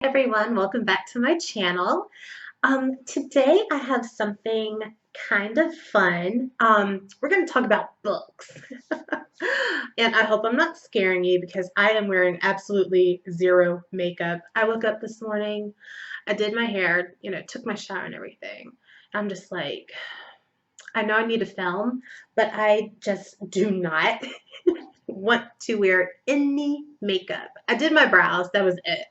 Everyone, welcome back to my channel. Today I have something kind of fun. We're going to talk about books. And I hope I'm not scaring you because I am wearing absolutely zero makeup. I woke up this morning, I did my hair, took my shower and everything. I'm just like, I know I need to film, but I just do not want to wear any makeup. I did my brows, that was it.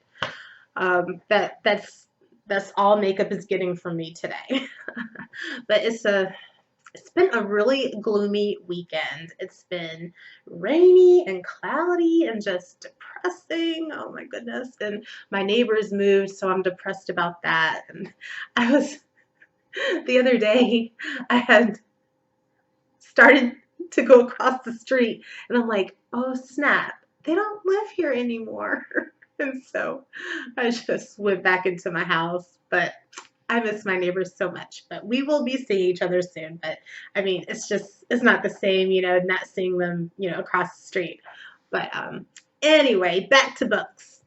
That's all makeup is getting from me today. But it's been a really gloomy weekend. It's been rainy and cloudy and just depressing. Oh my goodness. And my neighbors moved, so I'm depressed about that. And I was the other day I had started to go across the street and I'm like, oh snap, they don't live here anymore. And so I just went back into my house, but I miss my neighbors so much. But we will be seeing each other soon. But I mean, it's not the same, not seeing them, across the street. But anyway, back to books.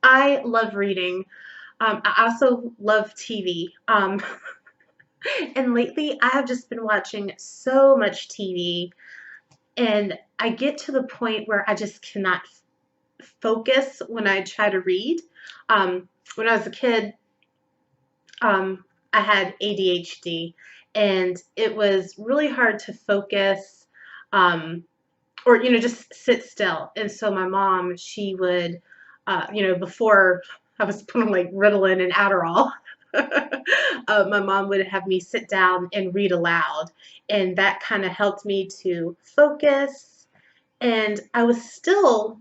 I love reading. I also love TV. And lately I have just been watching so much TV, and I get to the point where I just cannot focus when I try to read. When I was a kid, I had ADHD, and it was really hard to focus, or just sit still. And so my mom, she would, before I was put on like Ritalin and Adderall, my mom would have me sit down and read aloud, and that kind of helped me to focus. And I was still,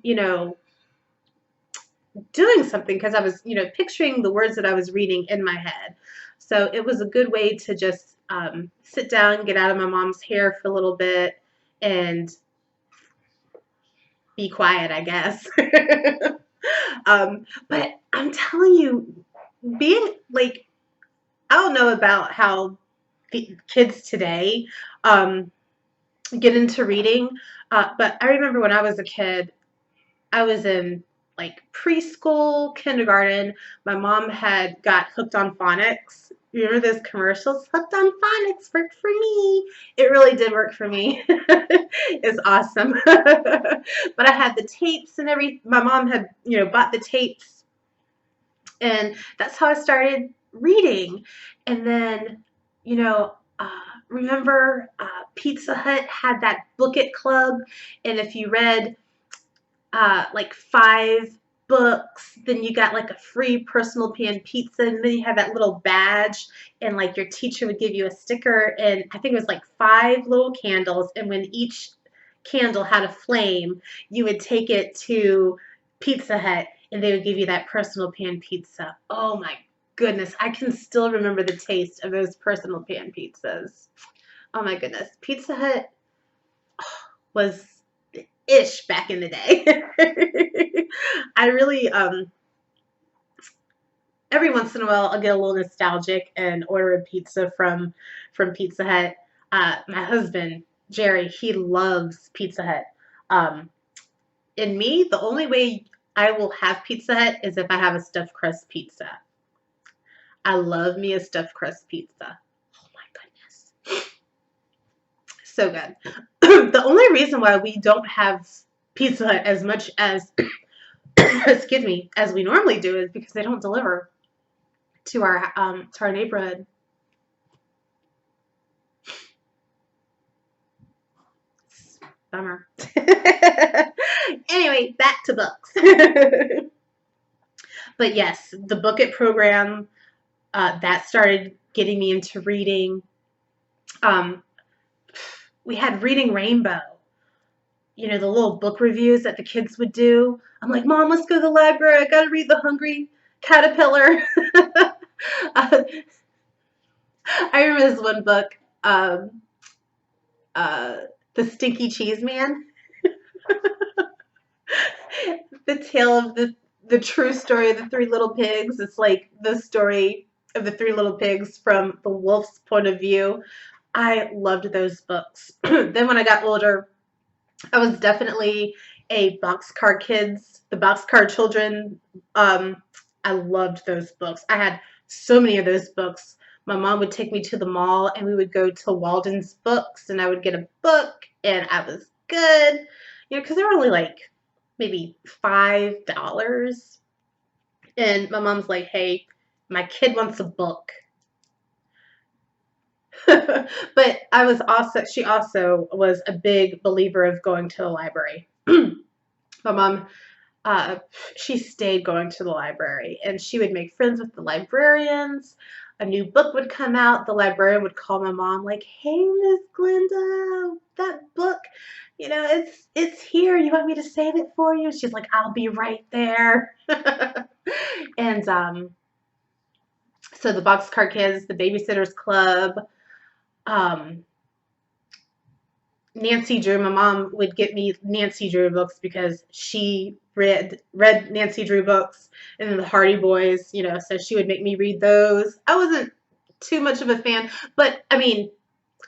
doing something because I was, picturing the words that I was reading in my head. So it was a good way to just sit down, get out of my mom's hair for a little bit, and be quiet, I guess. But I'm telling you, being like, I don't know about how the kids today get into reading, but I remember when I was a kid, I was in like preschool, kindergarten. My mom had got hooked on phonics. You remember those commercials? Hooked on phonics worked for me. It really did work for me. It's awesome. But I had the tapes and my mom had, bought the tapes, and that's how I started reading. And then, you know, uh, remember Pizza Hut had that book it club, and if you read like 5 books, then you got like a free personal pan pizza, and then you had that little badge, and like your teacher would give you a sticker, and I think it was like 5 little candles, and when each candle had a flame, you would take it to Pizza Hut and they would give you that personal pan pizza. Oh my goodness, I can still remember the taste of those personal pan pizzas. Oh my goodness, Pizza Hut was ish back in the day. I really, every once in a while, I'll get a little nostalgic and order a pizza from Pizza Hut. My husband, Jerry, he loves Pizza Hut. In me, the only way I will have Pizza Hut is if I have a stuffed crust pizza. I love me a stuffed crust pizza. Oh my goodness. So good. The only reason why we don't have Pizza Hut as much as excuse me, as we normally do is because they don't deliver to our neighborhood. Bummer. Anyway, back to books. But yes, the Book It program, that started getting me into reading. We had Reading Rainbow, the little book reviews that the kids would do. I'm like, Mom, let's go to the library. I got to read The Hungry Caterpillar. uh, I remember this one book, uh, The Stinky Cheese Man. The tale of the true story of the 3 little pigs. It's like the story of the 3 little pigs from the wolf's point of view. I loved those books. Then when I got older, I was definitely a Boxcar Kids, the Boxcar Children. Um, I loved those books. I had so many of those books. My mom would take me to the mall and we would go to Walden's Books and I would get a book and I was good. You know, because they were only like maybe $5. And my mom's like, hey, my kid wants a book. But she also was a big believer of going to the library. My mom, uh, she stayed going to the library and she would make friends with the librarians. A new book would come out. The librarian would call my mom like, hey, Miss Glenda, that book, you know, it's here. You want me to save it for you? She's like, I'll be right there. And so the Boxcar Kids, the Babysitters Club, um, Nancy Drew. My mom would get me Nancy Drew books because she read Nancy Drew books, and then the Hardy Boys, you know, so she would make me read those. I wasn't too much of a fan, but I mean,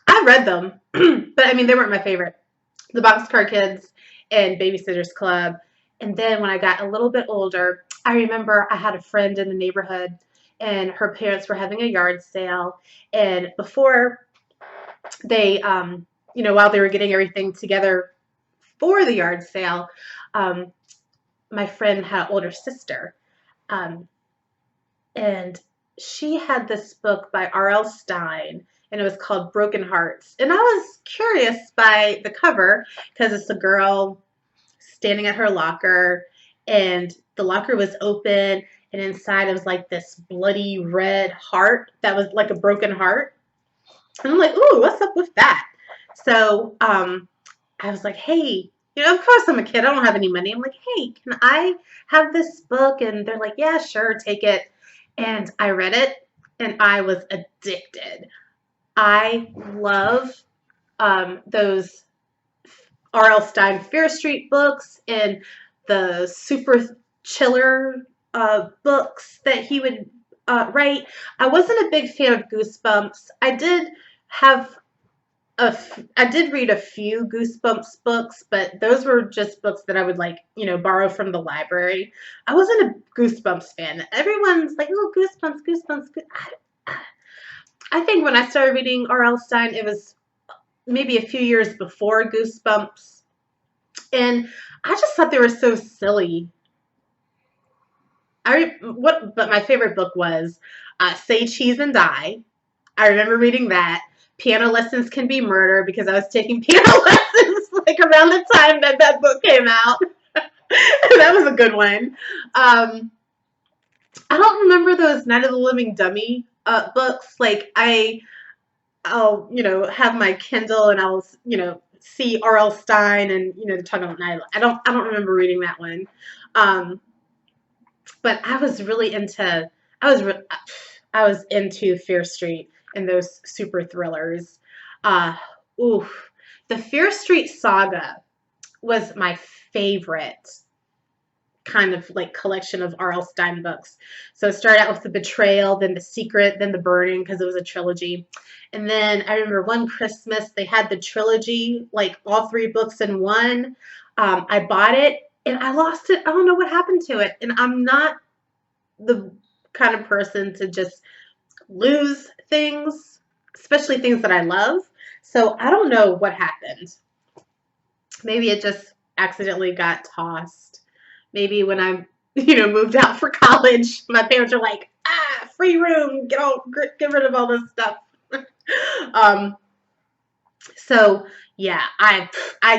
I read them, but I mean, they weren't my favorite. The Boxcar Kids and Babysitters Club. And then when I got a little bit older, I remember I had a friend in the neighborhood and her parents were having a yard sale. And before they, you know, while they were getting everything together for the yard sale, um, my friend had an older sister. Um, and she had this book by R.L. Stine, and it was called Broken Hearts. And I was curious by the cover because it's a girl standing at her locker, and the locker was open, and inside it was like this bloody red heart that was like a broken heart. And I'm like, ooh, what's up with that? So I was like, hey, you know, of course I'm a kid. I don't have any money. I'm like, hey, can I have this book? And they're like, yeah, sure, take it. And I read it, and I was addicted. I love those R.L. Stine Fear Street books and the super chiller books that he would write. I wasn't a big fan of Goosebumps. I did read a few Goosebumps books, but those were just books that I would like, you know, borrow from the library. I wasn't a Goosebumps fan. Everyone's like, oh, Goosebumps, Goosebumps. I think when I started reading R.L. Stine, it was maybe a few years before Goosebumps. And I just thought they were so silly. But my favorite book was Say Cheese and Die. I remember reading that. Piano Lessons Can Be Murder because I was taking piano lessons like around the time that that book came out. That was a good one. I don't remember those Night of the Living Dummy books. Like I'll, you know, have my Kindle and I'll, you know, see R.L. Stine and, you know, they're talking about Night. I don't remember reading that one. But I was really into, I was into Fear Street and those super thrillers. Uh, ooh, the Fear Street Saga was my favorite kind of like collection of R.L. Stine books. So it started out with The Betrayal, then The Secret, then The Burning, because it was a trilogy. And then I remember one Christmas they had the trilogy, like all three books in one. I bought it and I lost it. I don't know what happened to it. And I'm not the kind of person to just lose things, especially things that I love. So I don't know what happened. Maybe it just accidentally got tossed. Maybe when I, you know, moved out for college, my parents are like, free room, get rid of all this stuff. So yeah, I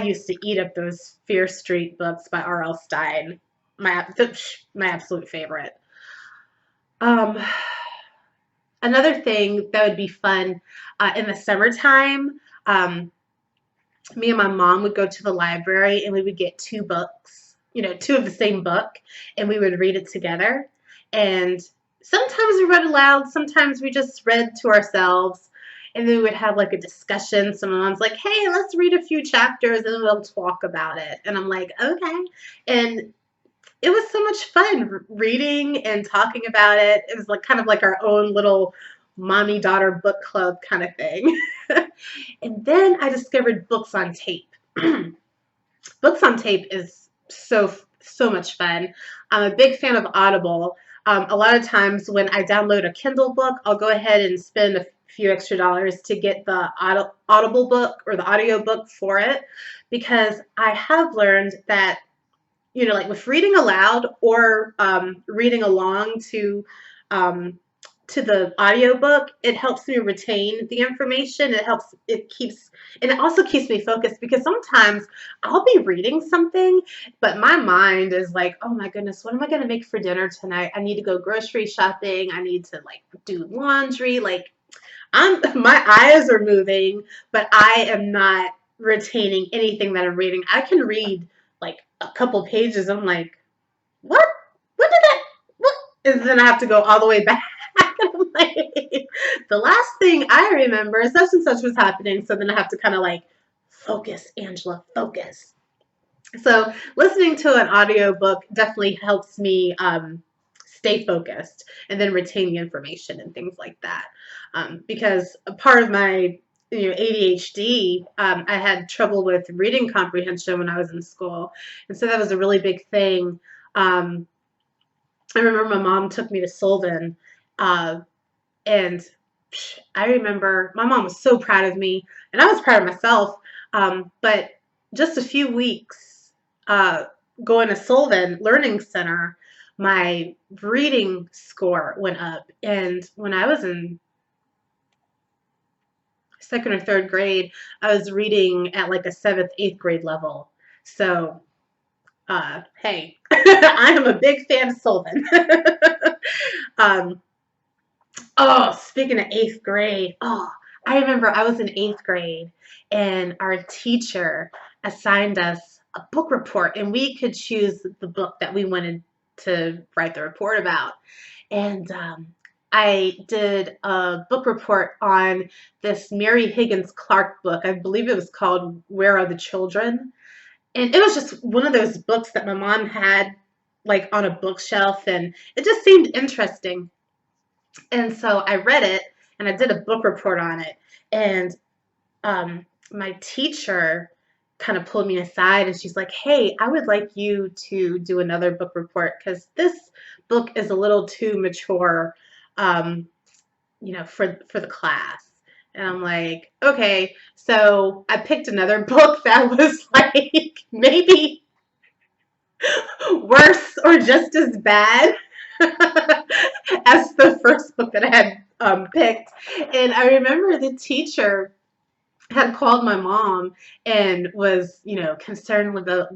used to eat up those Fear Street books by R.L. Stine. My absolute favorite. Another thing that would be fun in the summertime, me and my mom would go to the library and we would get two books, you know, two of the same book, and we would read it together. And sometimes we read aloud, sometimes we just read to ourselves, and then we would have like a discussion. So my mom's like, hey, let's read a few chapters and we'll talk about it. And I'm like, okay. And it was so much fun reading and talking about it. It was like kind of like our own little mommy-daughter book club kind of thing. And then I discovered books on tape. Books on tape is so much fun. I'm a big fan of Audible. A lot of times when I download a Kindle book, I'll go ahead and spend a few extra dollars to get the Audible book or the audio book for it, because I have learned that, like with reading aloud or reading along um, to the audiobook, it helps me retain the information. And it also keeps me focused, because sometimes I'll be reading something, but my mind is like, oh my goodness, what am I going to make for dinner tonight? I need to go grocery shopping. I need to like do laundry. Like my eyes are moving, but I am not retaining anything that I'm reading. I can read like a couple pages. I'm like, what? What did that? What? And then I have to go all the way back. And I'm like, the last thing I remember is such and such was happening. So then I have to kind of like focus, Angela, focus. So listening to an audiobook definitely helps me stay focused and then retain the information and things like that. Because a part of my ADHD, I had trouble with reading comprehension when I was in school. And so that was a really big thing. I remember my mom took me to Solvin, uh, and I remember my mom was so proud of me, and I was proud of myself. But just a few weeks uh, going to Solvin Learning Center, my reading score went up. And when I was in second or third grade, I was reading at like a seventh, eighth grade level. So, hey, I am a big fan of Solvin. um, Oh, speaking of eighth grade, I remember I was in eighth grade and our teacher assigned us a book report, and we could choose the book that we wanted to write the report about. And I did a book report on this Mary Higgins Clark book. I believe it was called Where Are the Children? And it was just one of those books that my mom had like on a bookshelf, and it just seemed interesting. And so I read it and I did a book report on it. And my teacher kind of pulled me aside and she's like, hey, I would like you to do another book report because this book is a little too mature, for the class. And I'm like, okay. So I picked another book that was like maybe worse or just as bad as the first book that I had picked. And I remember the teacher had called my mom and was, concerned with the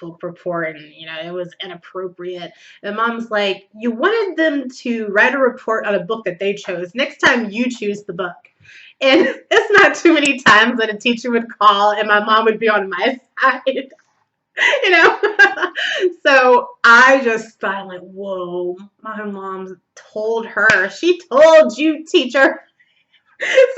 book report, and, it was inappropriate. And mom's like, you wanted them to write a report on a book that they chose. Next time you choose the book. And it's not too many times that a teacher would call and my mom would be on my side. you know so I just thought, I'm like, whoa, my mom told her, she told you, teacher.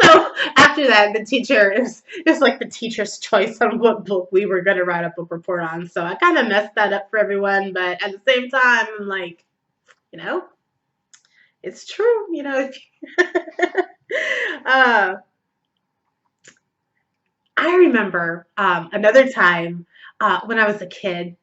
So after that, the teacher is like the teacher's choice on what book we were going to write a book report on. So I kind of messed that up for everyone, but at the same time, I'm like, you know it's true. uh, I remember another time when I was a kid.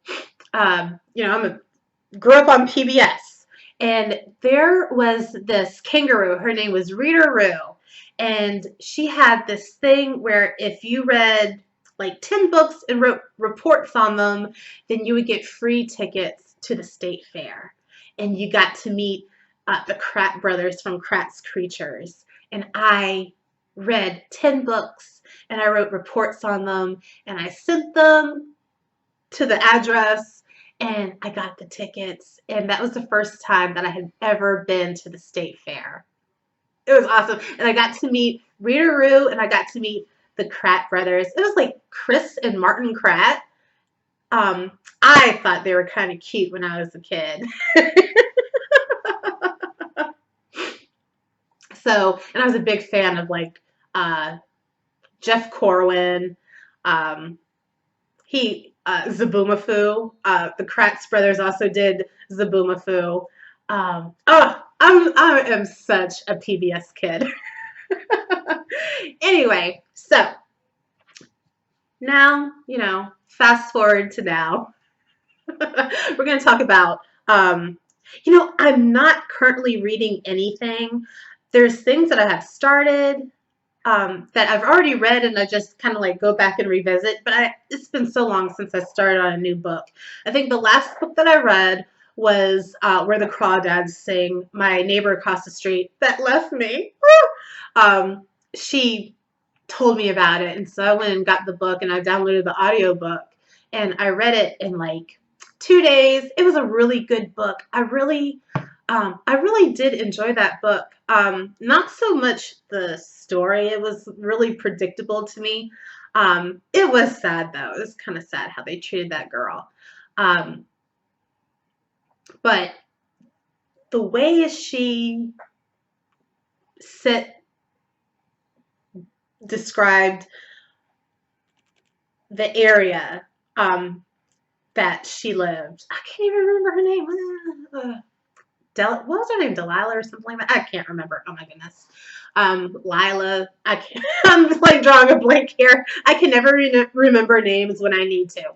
Grew up on PBS, and there was this kangaroo. Her name was Rita Roo, and she had this thing where if you read like 10 books and wrote reports on them, then you would get free tickets to the state fair, and you got to meet the Kratt brothers from Kratt's Creatures. And I read 10 books and I wrote reports on them, and I sent them to the address, and I got the tickets. And that was the first time that I had ever been to the state fair. It was awesome. And I got to meet Rita Roo, and I got to meet the Kratt brothers. It was like Chris and Martin Kratt. I thought they were kind of cute when I was a kid. And I was a big fan of like Jeff Corwin. Zaboomafoo. The Kratz brothers also did Zaboomafoo. I am such a PBS kid. Anyway, so now, fast forward to now. We're going to talk about, I'm not currently reading anything. There's things that I have started that I've already read and I just kind of like go back and revisit, but it's been so long since I started on a new book. I think the last book that I read was Where the Crawdads Sing. My neighbor across the street that left me, she told me about it, and so I went and got the book and I downloaded the audiobook and I read it in like 2 days. It was a really good book. I really did enjoy that book. Not so much the story. It was really predictable to me. It was sad though. It was kind of sad how they treated that girl. Um, but the way she sit described the area that she lived. I can't even remember her name. What was her name? Delilah or something like that? I can't remember. Oh my goodness. Lila. I can't. I'm like drawing a blank here. I can never remember names when I need to.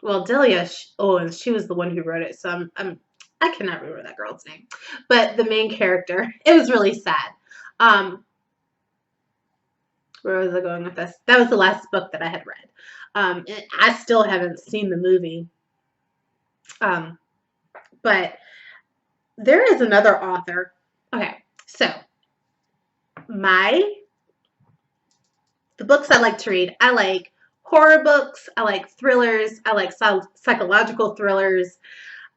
Well, Delia. And she was the one who wrote it, so I cannot remember that girl's name. But the main character. It was really sad. Where was I going with this? That was the last book that I had read. I still haven't seen the movie. But there is another author. Okay, so the books I like to read, I like horror books, I like thrillers, I like psychological thrillers,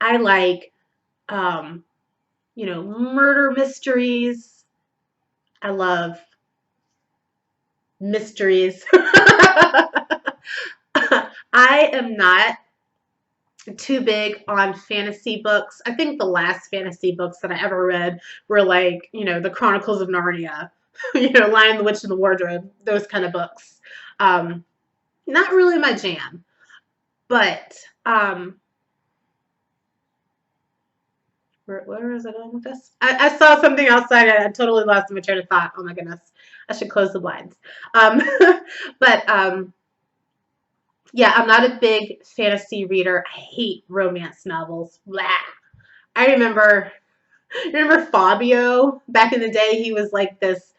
I like, murder mysteries. I love mysteries. I am not too big on fantasy books. I think the last fantasy books that I ever read were like, the Chronicles of Narnia, Lion, the Witch, and the Wardrobe, those kind of books. Not really my jam, but where was I going with this? I saw something outside and I totally lost my train of thought. Oh my goodness. I should close the blinds. But yeah, I'm not a big fantasy reader. I hate romance novels. Blah. I remember Fabio back in the day. He was like this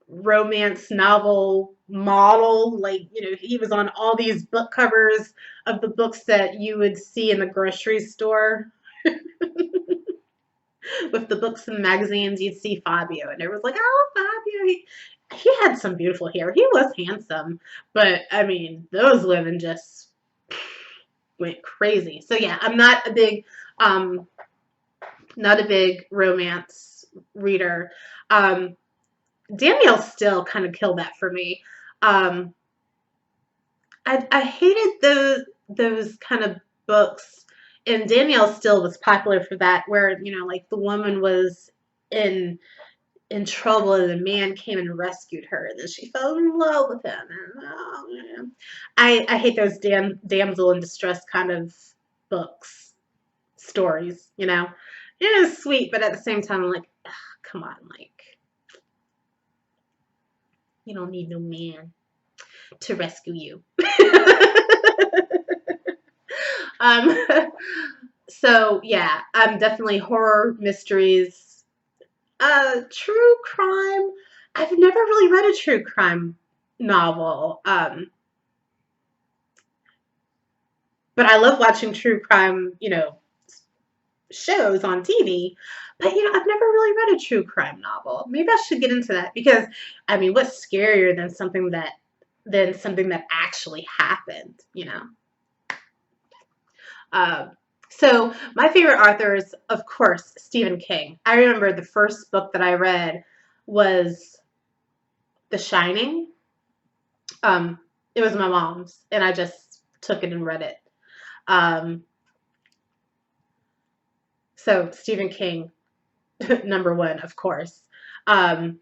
romance novel model. Like, he was on all these book covers of the books that you would see in the grocery store. With the books and magazines, you'd see Fabio, and everyone's like, "Oh, Fabio!" He had some beautiful hair. He was handsome, but I mean, those women just went crazy. So yeah, I'm not a big romance reader. Danielle Still kind of killed that for me. I hated those kind of books, and Danielle Still was popular for that, where like the woman was in trouble and the man came and rescued her and then she fell in love with him. And, oh, man. I hate those damsel in distress kind of books, stories. It is sweet, but at the same time I'm like, come on, like, you don't need no man to rescue you. So yeah, I'm definitely horror, mysteries, true crime. I've never really read a true crime novel. But I love watching true crime, shows on TV. But I've never really read a true crime novel. Maybe I should get into that because I mean, what's scarier than something that actually happened, So my favorite author is, of course, Stephen King. I remember the first book that I read was The Shining. It was my mom's, and I just took it and read it. So Stephen King, number one, of course. Who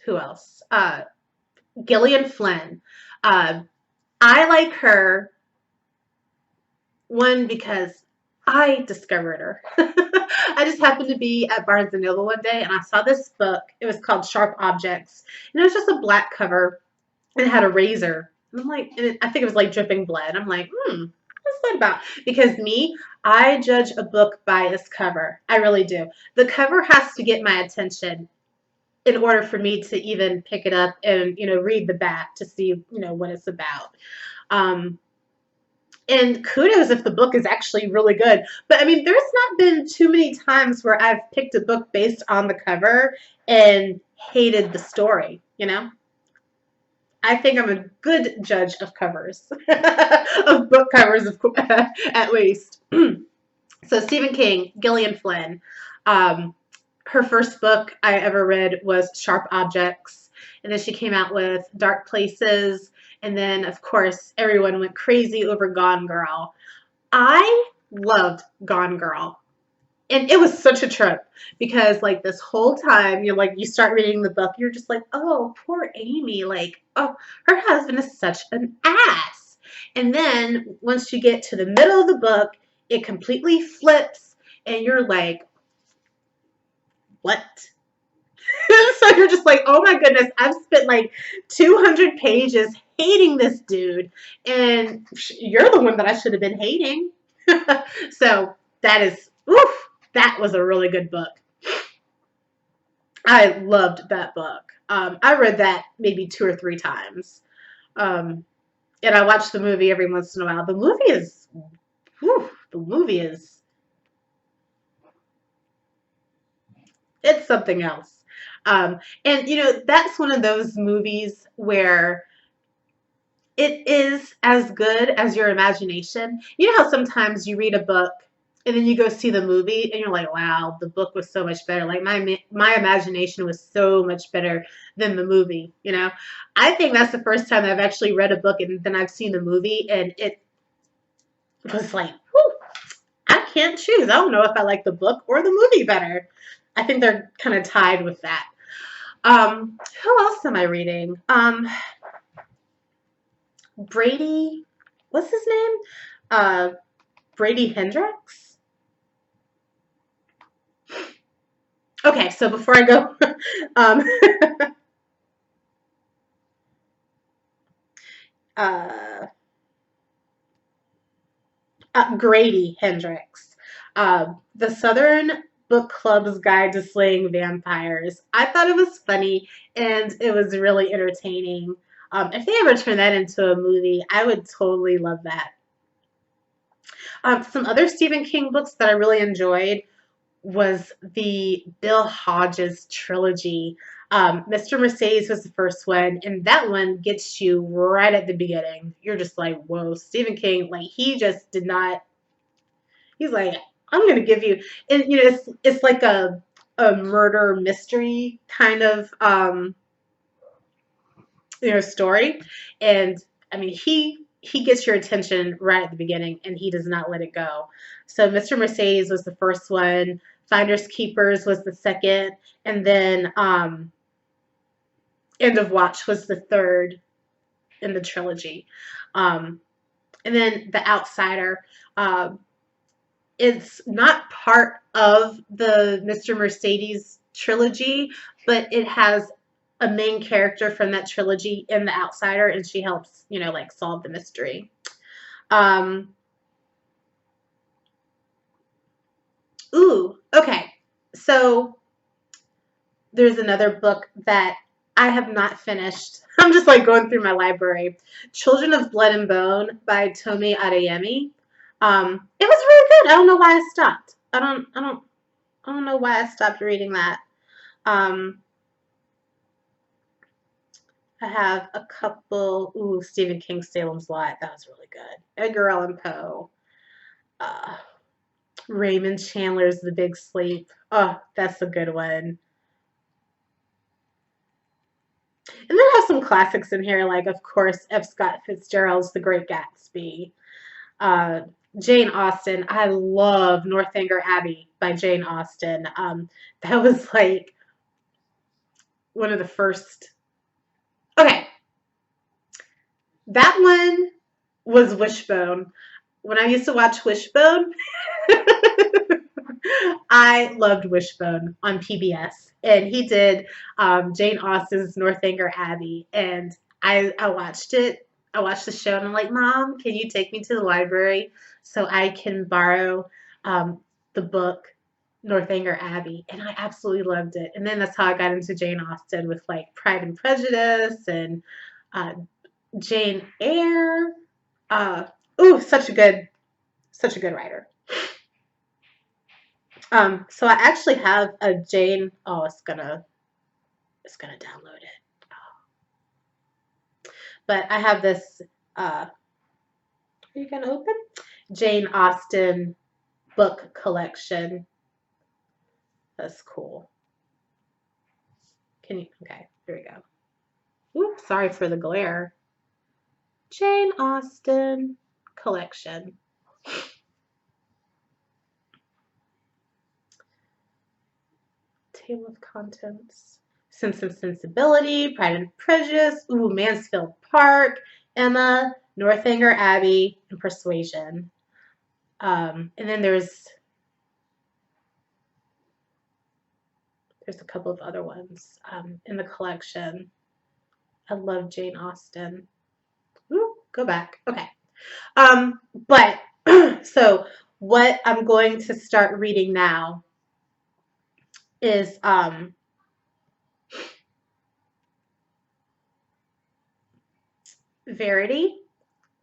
else? Gillian Flynn. I like her, one, because I discovered her. I just happened to be at Barnes & Noble one day and I saw this book. It was called Sharp Objects. And it was just a black cover. and it had a razor. And I'm like, I think it was like dripping blood. I'm like, what's that about? Because me, I judge a book by its cover. I really do. The cover has to get my attention in order for me to even pick it up and, read the back to see, what it's about. Um, and kudos if the book is actually really good. But I mean, there's not been too many times where I've picked a book based on the cover and hated the story, I think I'm a good judge of covers, of book covers, at least. So Stephen King, Gillian Flynn. Um, Her first book I ever read was Sharp Objects, and then she came out with Dark Places, and then of course everyone went crazy over Gone Girl. I loved Gone Girl. And it was such a trip because like this whole time you start reading the book, you're just like, oh, poor Amy, like, oh, her husband is such an ass. And then once you get to the middle of the book, it completely flips and you're like, what? So you're just like, oh my goodness, I've spent like 200 pages hating this dude, and you're the one that I should have been hating. So that was a really good book. I loved that book. I read that maybe 2 or 3 times. And I watch the movie every once in a while. The movie is, it's something else. And that's one of those movies where it is as good as your imagination. You know how sometimes you read a book and then you go see the movie and you're like, wow, the book was so much better. Like my imagination was so much better than the movie, I think that's the first time I've actually read a book and then I've seen the movie and it was like, whew, I can't choose. I don't know if I like the book or the movie better. I think they're kind of tied with that. Who else am I reading? Brady, what's his name? Brady Hendricks. Okay, so before I go, uh, Grady Hendricks, The Southern Book Club's Guide to Slaying Vampires. I thought it was funny and it was really entertaining. If they ever turn that into a movie, I would totally love that. Some other Stephen King books that I really enjoyed was the Bill Hodges trilogy. Mr. Mercedes was the first one, and that one gets you right at the beginning. You're just like, whoa, Stephen King, like he just did not. He's like, I'm gonna give you, and it's like a murder mystery kind of story, and I mean he gets your attention right at the beginning, and he does not let it go. So Mr. Mercedes was the first one. Finders Keepers was the second, and then End of Watch was the third in the trilogy. And then The Outsider. It's not part of the Mr. Mercedes trilogy, but it has a main character from that trilogy in The Outsider, and she helps, like solve the mystery. Okay. So there's another book that I have not finished. I'm just like going through my library. Children of Blood and Bone by Tomi Adeyemi. It was really good. I don't know why I stopped. I don't know why I stopped reading that. I have a couple. Stephen King, Salem's Lot. That was really good. Edgar Allan Poe. Raymond Chandler's The Big Sleep. Oh, that's a good one. And then I have some classics in here, like, of course, F. Scott Fitzgerald's The Great Gatsby. Jane Austen. I love Northanger Abbey by Jane Austen. That was like one of the first. Okay. That one was Wishbone. When I used to watch Wishbone, I loved Wishbone on PBS. And he did Jane Austen's Northanger Abbey. And I watched it. I watched the show and I'm like, Mom, can you take me to the library so I can borrow um, the book Northanger Abbey? And I absolutely loved it. And then that's how I got into Jane Austen with like Pride and Prejudice and uh, Jane Eyre. Uh, ooh, such a good writer. So I actually have a Jane. Oh, it's gonna download it. But I have this. Are you gonna open? Jane Austen book collection. That's cool. Can you? Okay, here we go. Oops, sorry for the glare. Jane Austen collection. Table of contents. Sense and Sensibility, Pride and Prejudice, ooh, Mansfield Park, Emma, Northanger Abbey, and Persuasion. And then there's a couple of other ones in the collection. I love Jane Austen. Ooh, go back. Okay. But so what I'm going to start reading now is Verity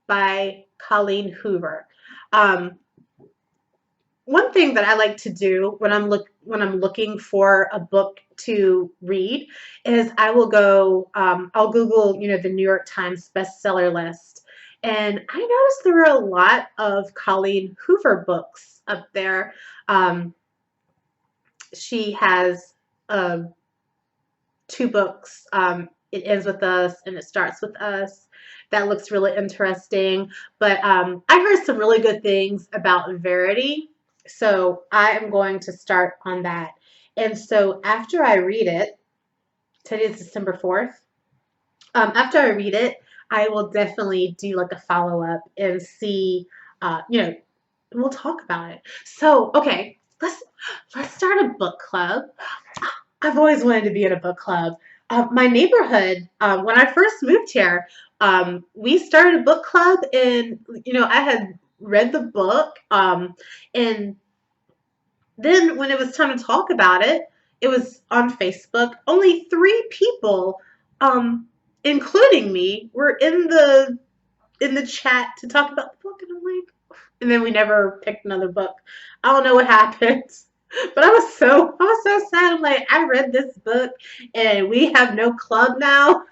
by Colleen Hoover. Um, One thing that I like to do when I'm looking for a book to read is I'll Google, the New York Times bestseller list, and I noticed there were a lot of Colleen Hoover books up there. Um, she has uh, two books. It ends with us and it starts with us. That looks really interesting. But I heard some really good things about Verity. So I am going to start on that. And so after I read it, today is December 4th. After I read it, I will definitely do like a follow up and see, we'll talk about it. So, okay, let's start a book club. I've always wanted to be in a book club. My neighborhood, when I first moved here, we started a book club, and I had read the book, and then when it was time to talk about it, it was on Facebook. Only three people, um, including me, were in the chat to talk about the book, and I'm like, and then we never picked another book. I don't know what happened, but I was so sad. I'm like, I read this book, and we have no club now.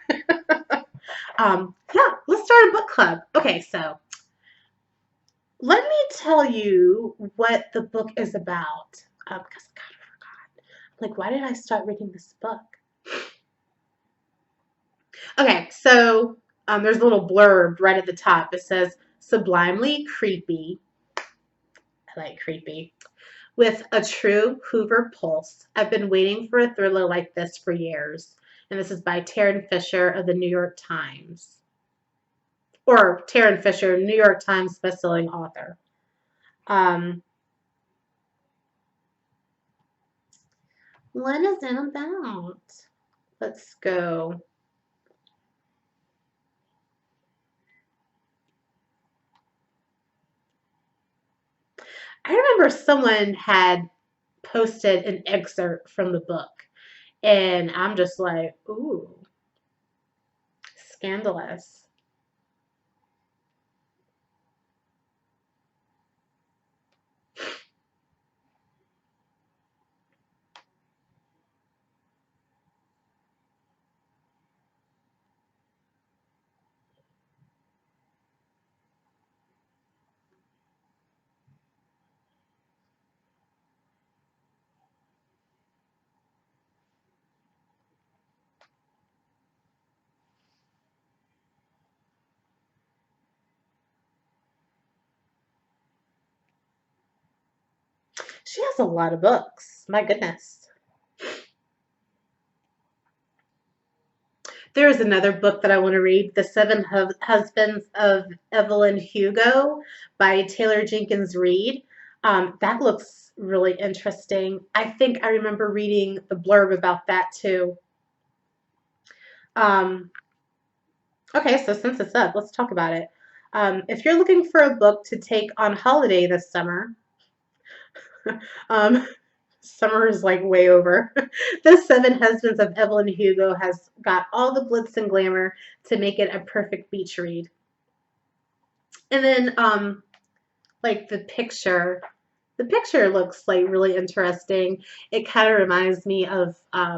Yeah, let's start a book club. Okay, so let me tell you what the book is about. Because God, I forgot. Like, why did I start reading this book? Okay, so there's a little blurb right at the top. It says, sublimely creepy. I like creepy. With a true Hoover pulse. I've been waiting for a thriller like this for years. And this is by Taryn Fisher of the New York Times. Or Taryn Fisher, New York Times bestselling author. What is it about? Let's go. I remember someone had posted an excerpt from the book, and I'm just like, ooh, scandalous. She has a lot of books. My goodness. There's another book that I want to read, The Seven Husbands of Evelyn Hugo by Taylor Jenkins Reid. That looks really interesting. I think I remember reading the blurb about that too. Um, Okay, so since it's up, let's talk about it. If you're looking for a book to take on holiday this summer, um, summer is like way over. The Seven Husbands of Evelyn Hugo has got all the glitz and glamour to make it a perfect beach read. And then, like the picture looks like really interesting. It kind of reminds me of, I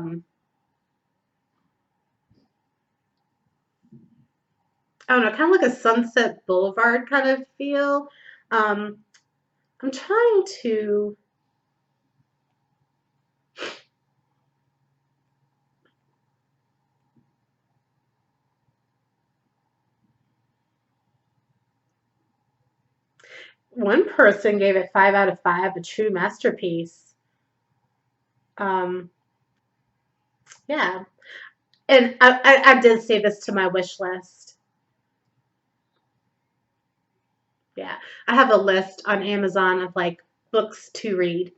don't know, kind of like a Sunset Boulevard kind of feel. Um, I'm trying to. One person gave it 5 out of 5, a true masterpiece. Um, yeah, and I did say this to my wish list. Yeah, I have a list on Amazon of like books to read,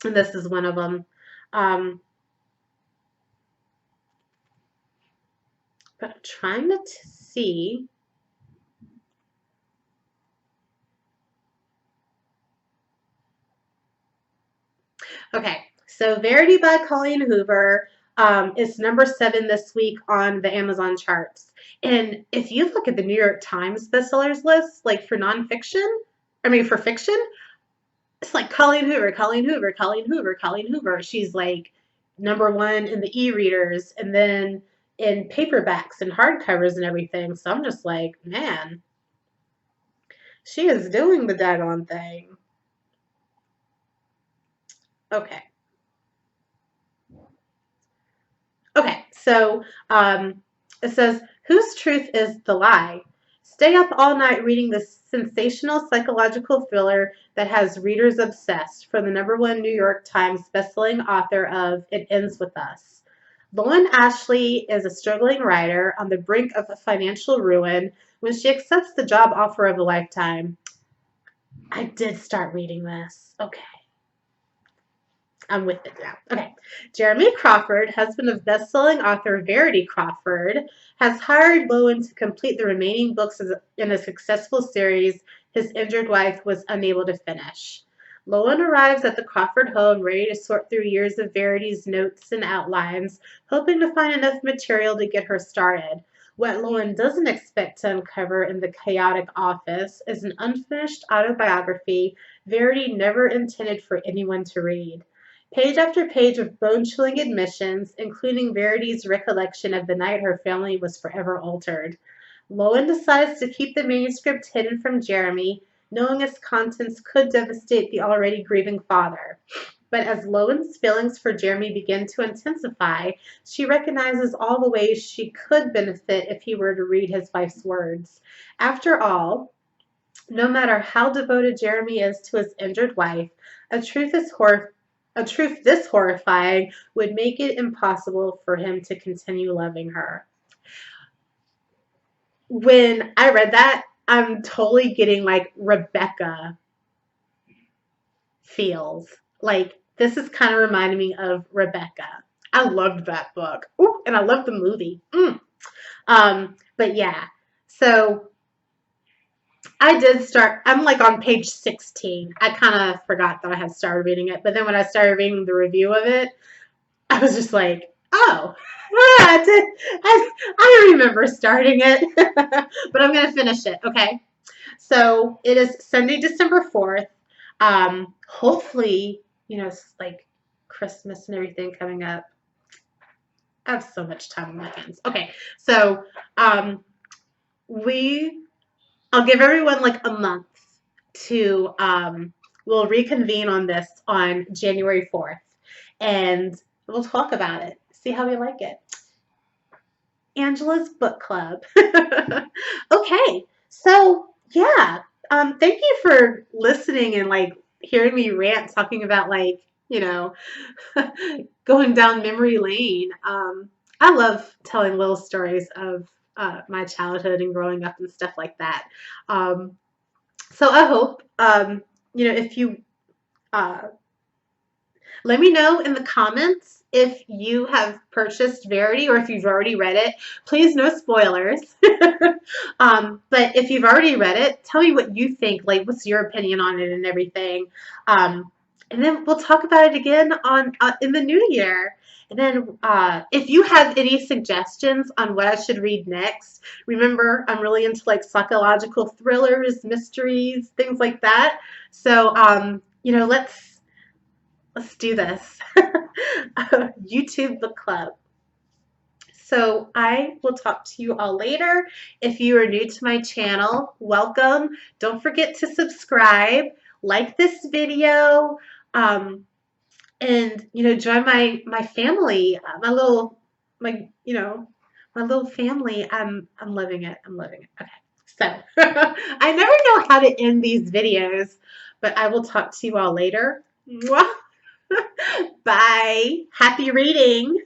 and this is one of them. Um, but I'm trying to see. Okay, so Verity by Colleen Hoover is number 7 this week on the Amazon charts. And if you look at the New York Times bestsellers list, like for nonfiction, I mean for fiction, it's like Colleen Hoover, Colleen Hoover, Colleen Hoover, Colleen Hoover. She's like number 1 in the e-readers and then in paperbacks and hardcovers and everything. So I'm just like, man, she is doing the daggone thing. Okay. Okay, so it says, whose truth is the lie? Stay up all night reading this sensational psychological thriller that has readers obsessed from the number 1 New York Times bestselling author of It Ends With Us. Lauren Ashley is a struggling writer on the brink of financial ruin when she accepts the job offer of a lifetime. I did start reading this. Okay. I'm with it now. Okay. Jeremy Crawford, husband of best-selling author Verity Crawford, has hired Lowen to complete the remaining books in a successful series his injured wife was unable to finish. Lowen arrives at the Crawford home ready to sort through years of Verity's notes and outlines, hoping to find enough material to get her started. What Lowen doesn't expect to uncover in the chaotic office is an unfinished autobiography Verity never intended for anyone to read. Page after page of bone-chilling admissions, including Verity's recollection of the night her family was forever altered. Lowen decides to keep the manuscript hidden from Jeremy, knowing its contents could devastate the already grieving father. But as Lowen's feelings for Jeremy begin to intensify, she recognizes all the ways she could benefit if he were to read his wife's words. After all, no matter how devoted Jeremy is to his injured wife, a truth is a truth this horrifying would make it impossible for him to continue loving her. When I read that, I'm totally getting like Rebecca feels. Like this is kind of reminding me of Rebecca. I loved that book. Ooh, and I love the movie. But yeah. So I did start, I'm like on page 16. I kind of forgot that I had started reading it, but then when I started reading the review of it, I was just like, oh, I remember starting it, but I'm going to finish it. Okay. So it is Sunday, December 4th. Hopefully, it's like Christmas and everything coming up. I have so much time on my hands. Okay. So, we I'll give everyone like a month to we'll reconvene on this on January 4th and we'll talk about it. See how we like it. Angela's book club. Okay. So, yeah. Thank you for listening and like hearing me rant talking about like, you know, going down memory lane. I love telling little stories of my childhood and growing up and stuff like that. Um, so I hope, if you uh, let me know in the comments if you have purchased Verity or if you've already read it, please no spoilers. But if you've already read it, tell me what you think. Like, what's your opinion on it and everything. Um, and then we'll talk about it again on in the new year. And then if you have any suggestions on what I should read next, remember I'm really into like psychological thrillers, mysteries, things like that. So let's do this. YouTube book club. So I will talk to you all later. If you are new to my channel, welcome. Don't forget to subscribe, like this video, and join my family, my little family. I'm loving it. I'm loving it. Okay. So I never know how to end these videos, but I will talk to you all later. Mwah. Bye. Happy reading.